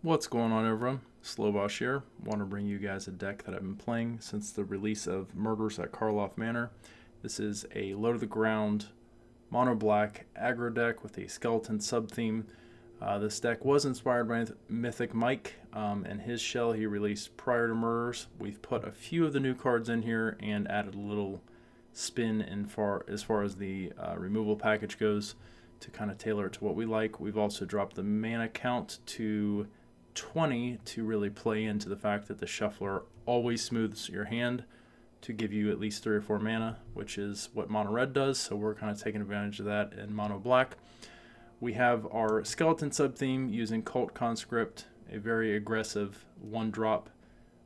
What's going on, everyone? Slovosh here. Want to bring you guys a deck that I've been playing since the release of Murders at Karloff Manor. This is a low-to-the-ground mono-black aggro deck with a skeleton sub-theme. This deck was inspired by Mythic Mike and his shell he released prior to Murders. We've put a few of the new cards in here and added a little spin as far as the removal package goes to kind of tailor it to what we like. We've also dropped the mana count to 20 to really play into the fact that the shuffler always smooths your hand to give you at least 3 or 4 mana, which is what mono red does, so we're kind of taking advantage of that in mono black. We have our skeleton sub-theme using Cult Conscript, a very aggressive 1-drop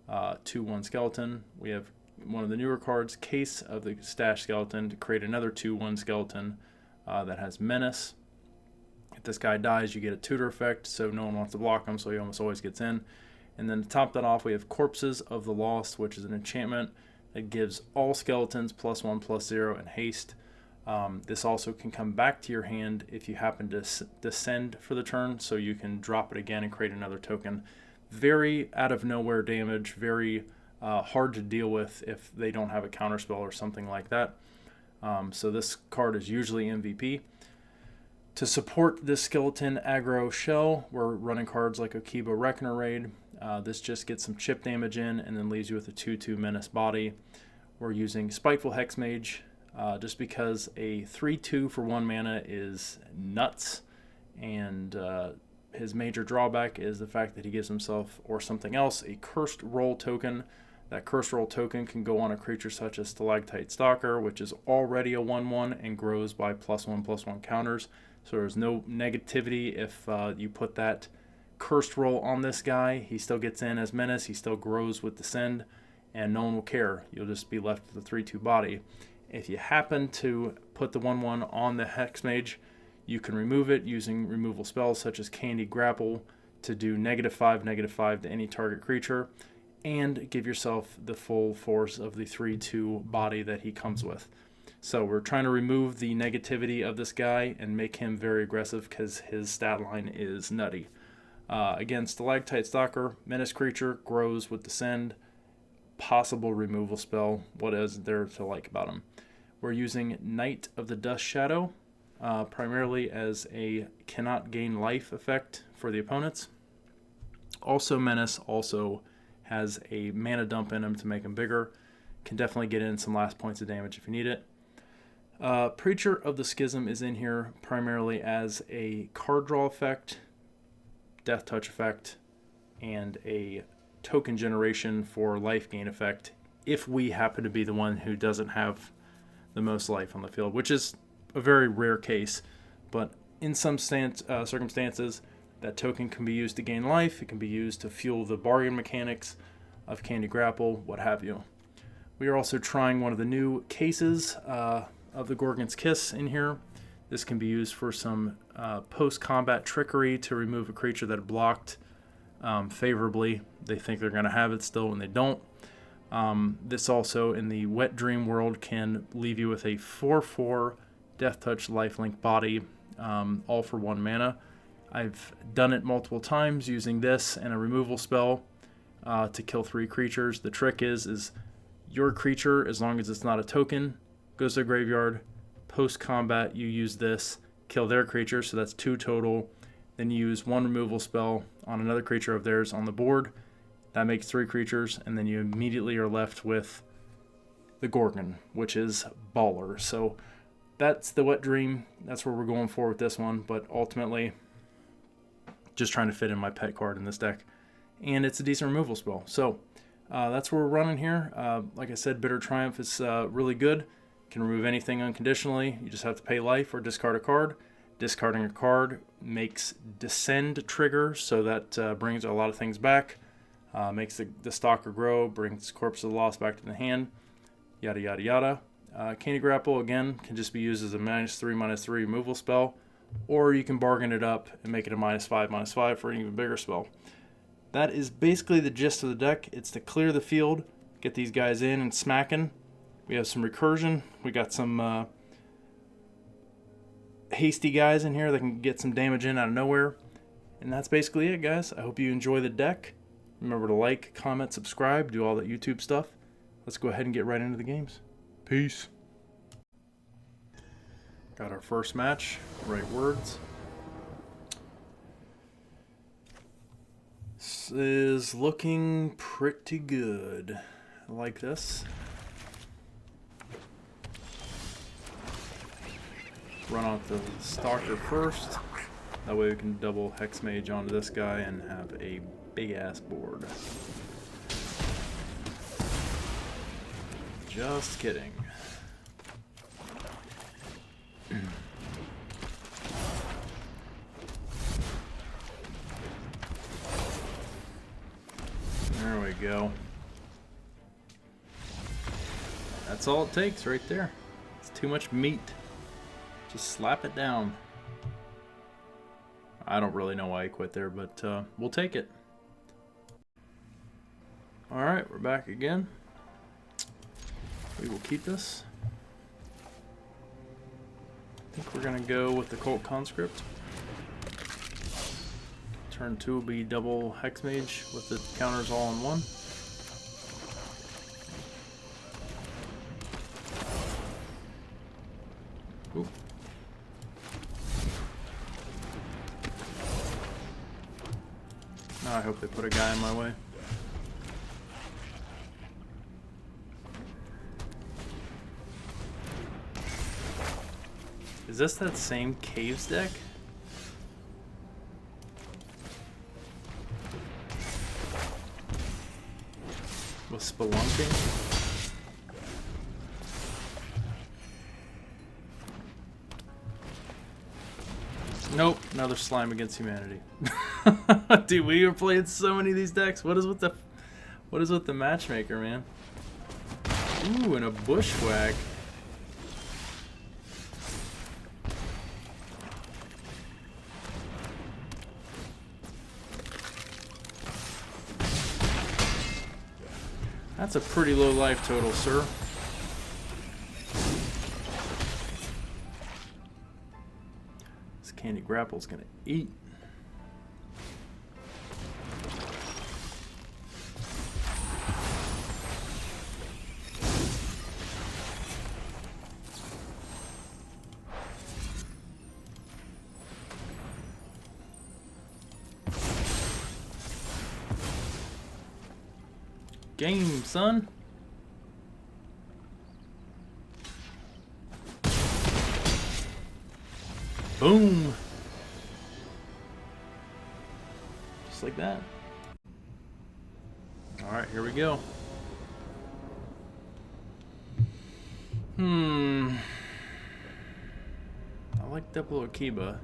2/1 skeleton. We have one of the newer cards, Case of the Stash Skeleton, to create another 2/1 skeleton that has Menace. If this guy dies, you get a tutor effect, so no one wants to block him, so he almost always gets in. And then to top that off, we have Corpses of the Lost, which is an enchantment that gives all skeletons +1/+0 and haste. This also can come back to your hand if you happen to descend for the turn, so you can drop it again and create another token. Very out of nowhere damage, very hard to deal with if they don't have a counterspell or something like that. So this card is usually MVP. To support this skeleton aggro shell, we're running cards like Okiba Reckoner Raid. This just gets some chip damage in and then leaves you with a 2/2 menace body. We're using Spiteful Hexmage just because a 3/2 for 1 mana is nuts, and his major drawback is the fact that he gives himself or something else a cursed roll token. That cursed roll token can go on a creature such as Stalactite Stalker, which is already a 1/1 and grows by +1/+1 counters. So there's no negativity if you put that cursed roll on this guy. He still gets in as Menace, he still grows with Descend, and no one will care. You'll just be left with a 3/2 body. If you happen to put the 1/1 on the Hexmage, you can remove it using removal spells such as Candy Grapple to do -5/-5 to any target creature, and give yourself the full force of the 3/2 body that he comes with. So we're trying to remove the negativity of this guy and make him very aggressive because his stat line is nutty. Again, Stalactite Stalker, menace creature, grows with Descend, possible removal spell. What is there to like about him? We're using Knight of the Dust Shadow, primarily as a cannot gain life effect for the opponents. Also Menace also has a mana dump in him to make him bigger. Can definitely get in some last points of damage if you need it. Preacher of the Schism is in here primarily as a card draw effect, death touch effect, and a token generation for life gain effect if we happen to be the one who doesn't have the most life on the field, which is a very rare case, but in some circumstances that token can be used to gain life. It can be used to fuel the bargain mechanics of Candy Grapple, what have you. We are also trying one of the new cases of the Gorgon's Kiss in here. This can be used for some post-combat trickery to remove a creature that blocked favorably. They think they're going to have it still when they don't. This also, in the Wet Dream world, can leave you with a 4/4 Death Touch Lifelink body, all for 1 mana. I've done it multiple times using this and a removal spell to kill 3 creatures. The trick is your creature, as long as it's not a token, goes to the graveyard. Post-combat, you use this, kill their creature, so that's 2 total. Then you use 1 removal spell on another creature of theirs on the board. That makes 3 creatures, and then you immediately are left with the Gorgon, which is baller. So that's the Wet Dream. That's where we're going for with this one, but ultimately just trying to fit in my pet card in this deck. And it's a decent removal spell. So that's what we're running here. Like I said, Bitter Triumph is really good. Can remove anything unconditionally. You just have to pay life or discard a card. Discarding a card makes Descend trigger, so that brings a lot of things back. Makes the Stalker grow, brings Corpse of the Lost back to the hand, yada yada yada. Candy Grapple, again, can just be used as a -3/-3 removal spell, or you can bargain it up and make it a -5/-5 for an even bigger spell. That is basically the gist of the deck. It's to clear the field, get these guys in and smacking. We have some recursion. We got some hasty guys in here that can get some damage in out of nowhere. And that's basically it, guys. I hope you enjoy the deck. Remember to like, comment, subscribe, do all that YouTube stuff. Let's go ahead and get right into the games. Peace. Got our first match. Right words. This is looking pretty good. I like this. Run off the Stalker first. That way we can double Hexmage onto this guy and have a big ass board. Just kidding. There we go. That's all it takes right there. It's too much meat. Just slap it down. I don't really know why he quit there, but we'll take it. Alright, we're back again. We will keep this. I think we're going to go with the Cult Conscript. Turn 2 will be double Hexmage with the counters all in one. Ooh. Now I hope they put a guy in my way. Is this that same Caves deck? With Spelunking? Nope, another Slime Against Humanity. Dude, we are playing so many of these decks. What is with the matchmaker, man? Ooh, and a Bushwhack. That's a pretty low life total, sir. This Candy Grapple's gonna eat. Game, son. Boom. Just like that. All right, here we go. I like double Okiba.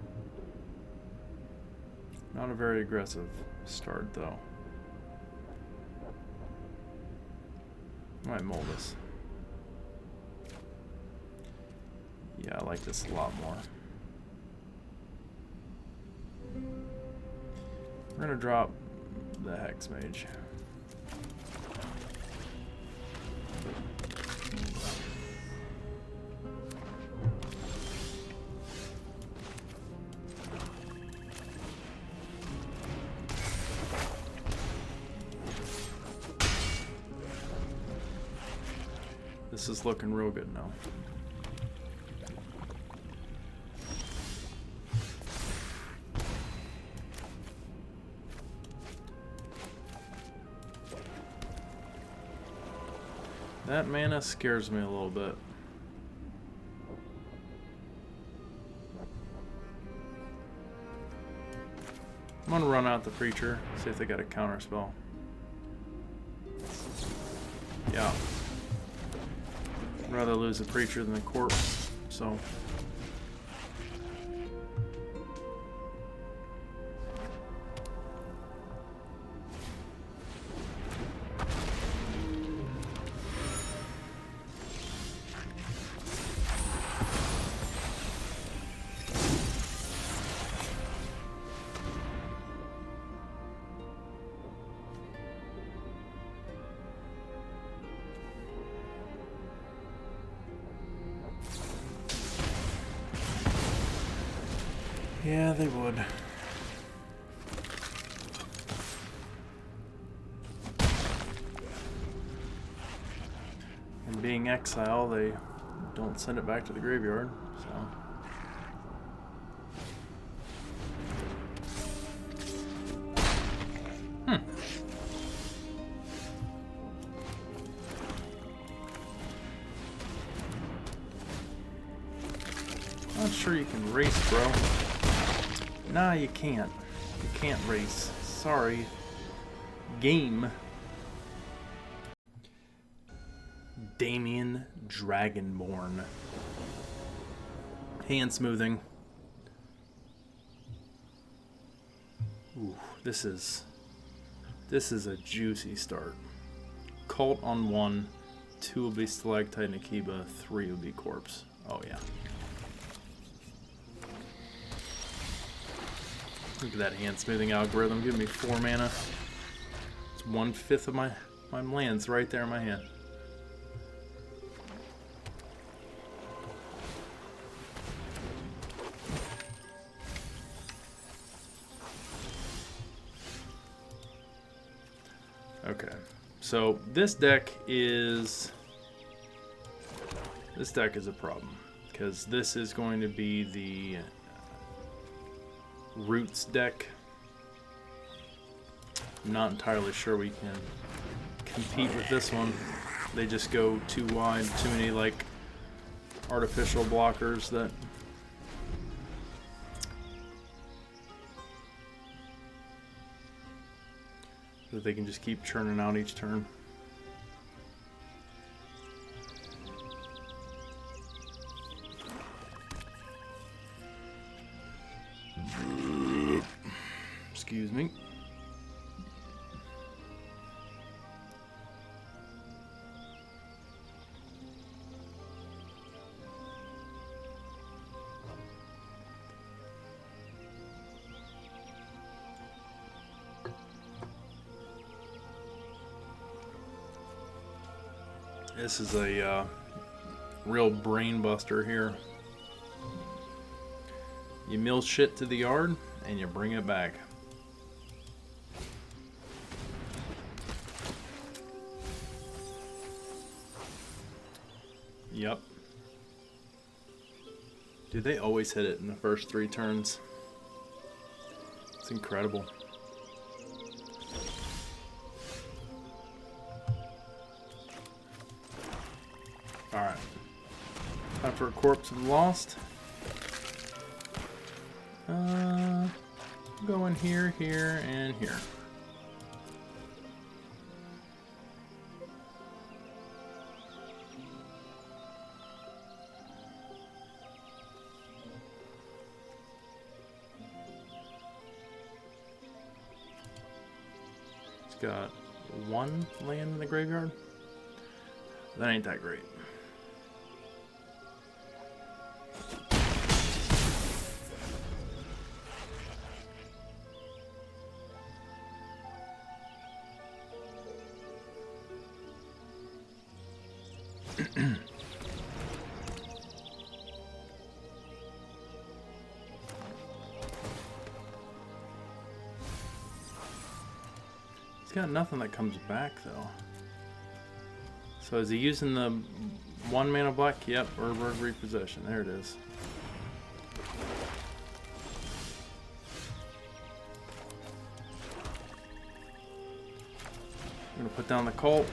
Not a very aggressive start, though. I might mold this. Yeah, I like this a lot more. We're gonna drop the Hexmage. This is looking real good now. That mana scares me a little bit. I'm gonna run out the Preacher, see if they got a counter spell. Yeah. I'd rather lose the Preacher than the Corpse, so. Yeah, they would. being exile, they don't send it back to the graveyard, so. Not sure you can race, bro. Nah, you can't. You can't race. Sorry. Game. Damien Dragonborn. Hand smoothing. Ooh, this is a juicy start. Cult on 1, 2 will be Stalactite and Okiba, 3 will be Corpse. Oh yeah. Look at that hand smoothing algorithm, giving me 4 mana. It's 1/5 of my lands right there in my hand. Okay, so this deck is a problem because this is going to be the Roots deck. I'm not entirely sure we can compete with this one. They just go too wide, too many like artificial blockers that they can just keep churning out each turn. Excuse me. This is a real brain buster here. You mill shit to the yard and you bring it back. Yep. Dude, they always hit it in the first 3 turns. It's incredible. Alright. Time for a Corpse of the Lost. Going here, here, and here. It's got 1 land in the graveyard. That ain't that great. He's got nothing that comes back though. So is he using the 1 mana black? Yep, Urborg Repossession. There it is. I'm gonna put down the Cult.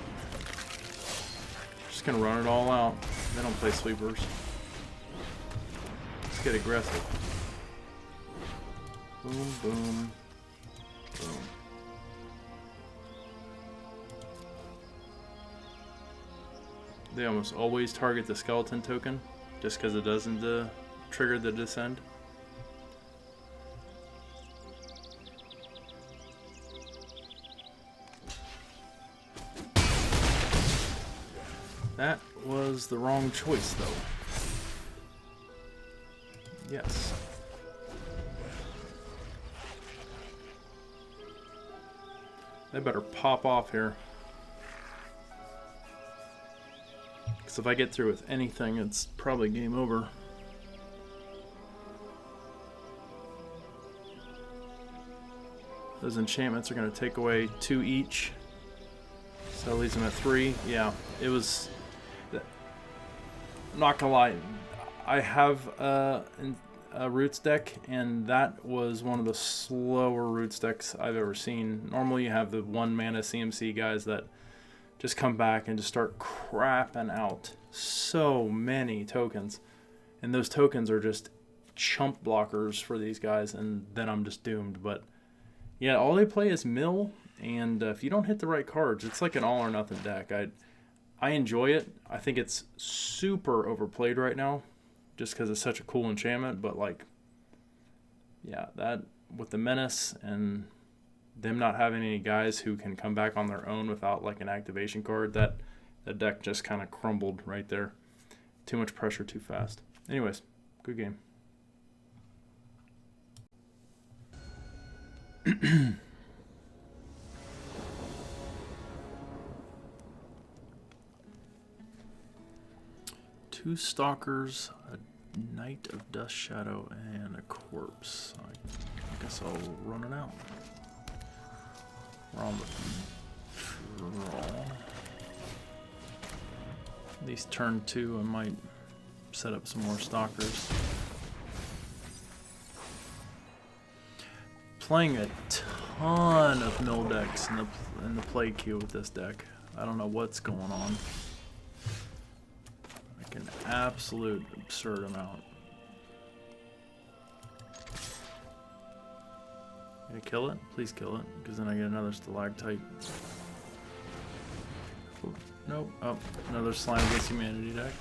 Just gonna run it all out. They don't play sweepers. Let's get aggressive. Boom, boom, boom. They almost always target the skeleton token just because it doesn't trigger the descend. That was the wrong choice though. Yes. They better pop off here. Because if I get through with anything, it's probably game over. Those enchantments are going to take away 2 each. So that leaves them at 3. Yeah, it was... I'm not gonna lie, I have a Roots deck, and that was one of the slower Roots decks I've ever seen. Normally you have the 1 mana CMC guys that just come back and just start crapping out so many tokens. And those tokens are just chump blockers for these guys, and then I'm just doomed. But yeah, all they play is mill, and if you don't hit the right cards, it's like an all or nothing deck. I enjoy it. I think it's super overplayed right now, just because it's such a cool enchantment. But like, yeah, that with the menace and them not having any guys who can come back on their own without like an activation card, that deck just kind of crumbled right there. Too much pressure too fast. Anyways, good game. Two Stalkers, a Knight of Dust Shadow, and a Corpse. I guess I'll run it out. We're on the draw. At least turn 2, I might set up some more Stalkers. Playing a ton of mill decks in the play queue with this deck. I don't know what's going on. Like an absolute absurd amount. Gonna kill it? Please kill it, because then I get another Stalactite. Oh, nope. Oh, another Slime Against Humanity deck.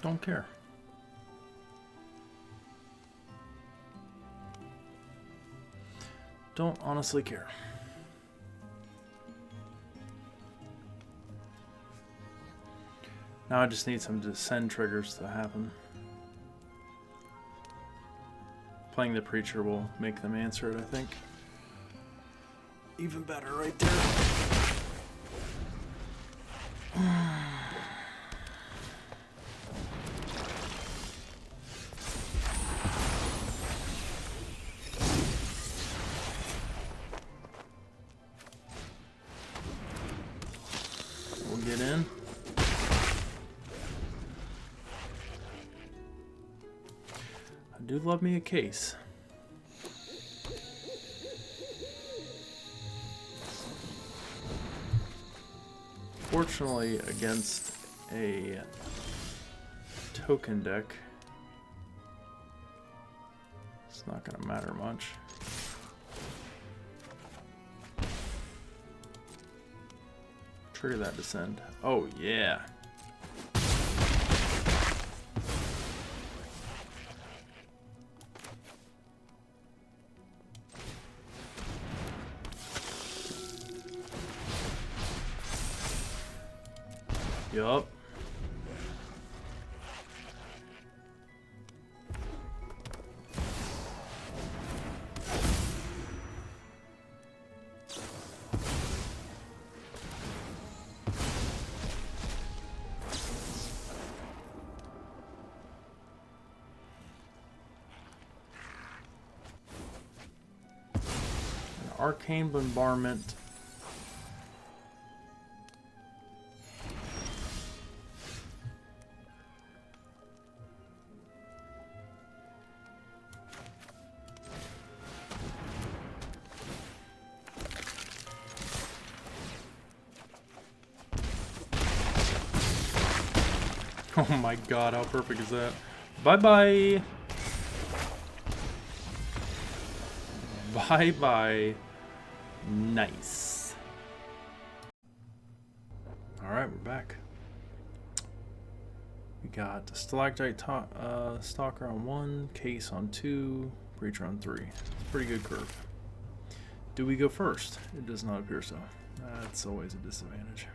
Don't care. Don't honestly care. Now I just need some descend triggers to happen. Playing the Preacher will make them answer it, I think. Even better right there. Get in. I do love me a case. Fortunately, against a token deck, it's not going to matter much. Trigger that descend. Oh, yeah. Yup. Arcane Bombardment. Oh my god, how perfect is that? Bye-bye! Bye-bye. Nice. Alright, we're back. We got Stalactite Stalker on 1, Case on 2, Preacher on 3. Pretty good curve. Do we go first? It does not appear so. That's always a disadvantage.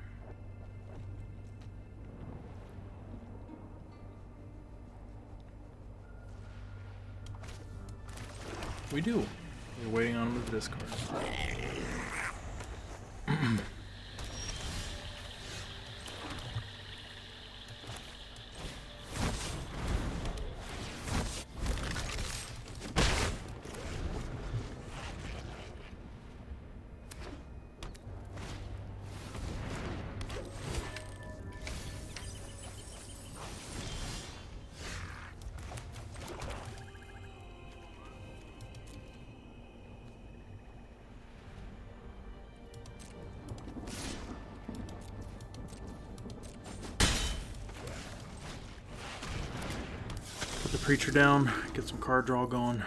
We do. We're waiting on him to discard. The preacher down, get some card draw going.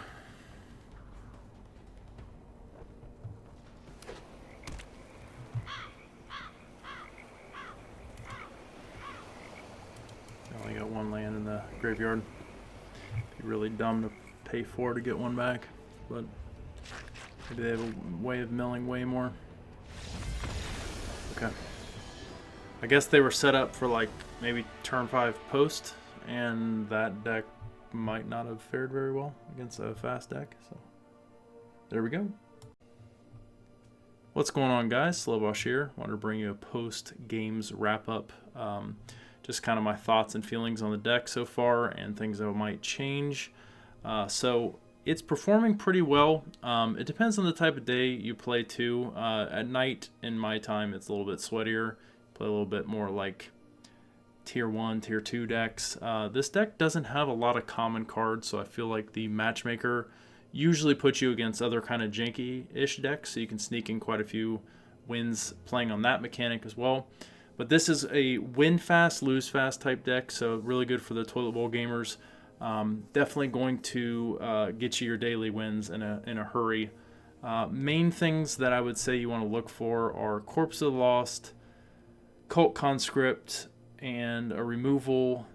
I only got one land in the graveyard. Be really dumb to pay 4 to get one back, but maybe they have a way of milling way more. Okay. I guess they were set up for like maybe turn 5 post, and that deck might not have fared very well against a fast deck, so there we go. What's going on, guys? Slovosh here. Wanted to bring you a post games wrap up, just kind of my thoughts and feelings on the deck so far and things that might change. So it's performing pretty well. It depends on the type of day you play too. At night in my time it's a little bit sweatier, play a little bit more like tier 1, tier 2 decks. This deck doesn't have a lot of common cards, so I feel like the matchmaker usually puts you against other kind of janky-ish decks, so you can sneak in quite a few wins playing on that mechanic as well. But this is a win fast, lose fast type deck, so really good for the toilet bowl gamers. Definitely going to get you your daily wins in a hurry. Main things that I would say you want to look for are Corpse of the Lost, Cult Conscript, and a removal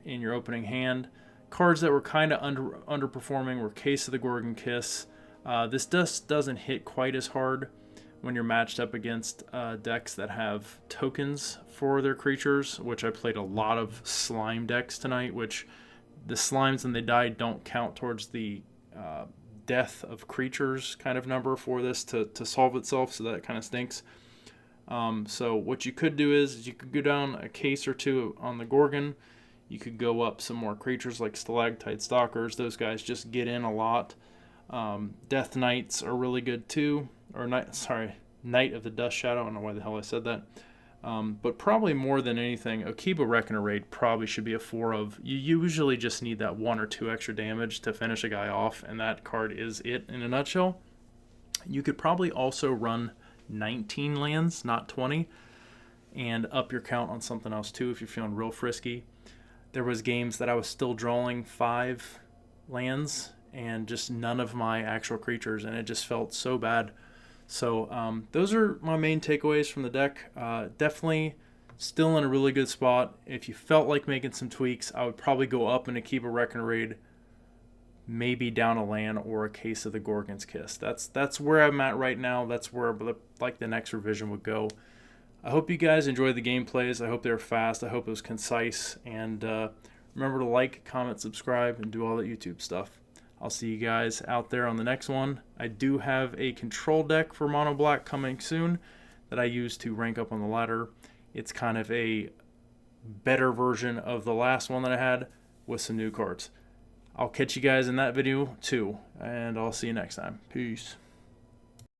in your opening hand. Cards that were kind of underperforming were Case of the Gorgon Kiss. This doesn't hit quite as hard when you're matched up against decks that have tokens for their creatures, which I played a lot of slime decks tonight, which the slimes when they die don't count towards the death of creatures kind of number for this to solve itself, so that kind of stinks. So what you could do is you could go down a case or two on the Gorgon. You could go up some more creatures like Stalactite Stalkers. Those guys just get in a lot. Death Knights are really good too. Or Knight of the Dust Shadow. I don't know why the hell I said that. But probably more than anything, Okiba Reckoner Raid probably should be a 4 of. You usually just need that 1 or 2 extra damage to finish a guy off, and that card is it in a nutshell. You could probably also run 19 lands, not 20, and up your count on something else too if you're feeling real frisky. There was games that I was still drawing 5 lands and just none of my actual creatures, and it just felt so bad. So those are my main takeaways from the deck. Definitely still in a really good spot. If you felt like making some tweaks, I would probably go up in a Okiba Reckoner Raid, maybe down a land or a Case of the Gorgon's Kiss. That's where I'm at right now. That's where like the next revision would go. I hope you guys enjoyed the gameplays. I hope they were fast. I hope it was concise. And remember to like, comment, subscribe, and do all that YouTube stuff. I'll see you guys out there on the next one. I do have a control deck for Mono Black coming soon that I use to rank up on the ladder. It's kind of a better version of the last one that I had with some new cards. I'll catch you guys in that video too, and I'll see you next time. Peace.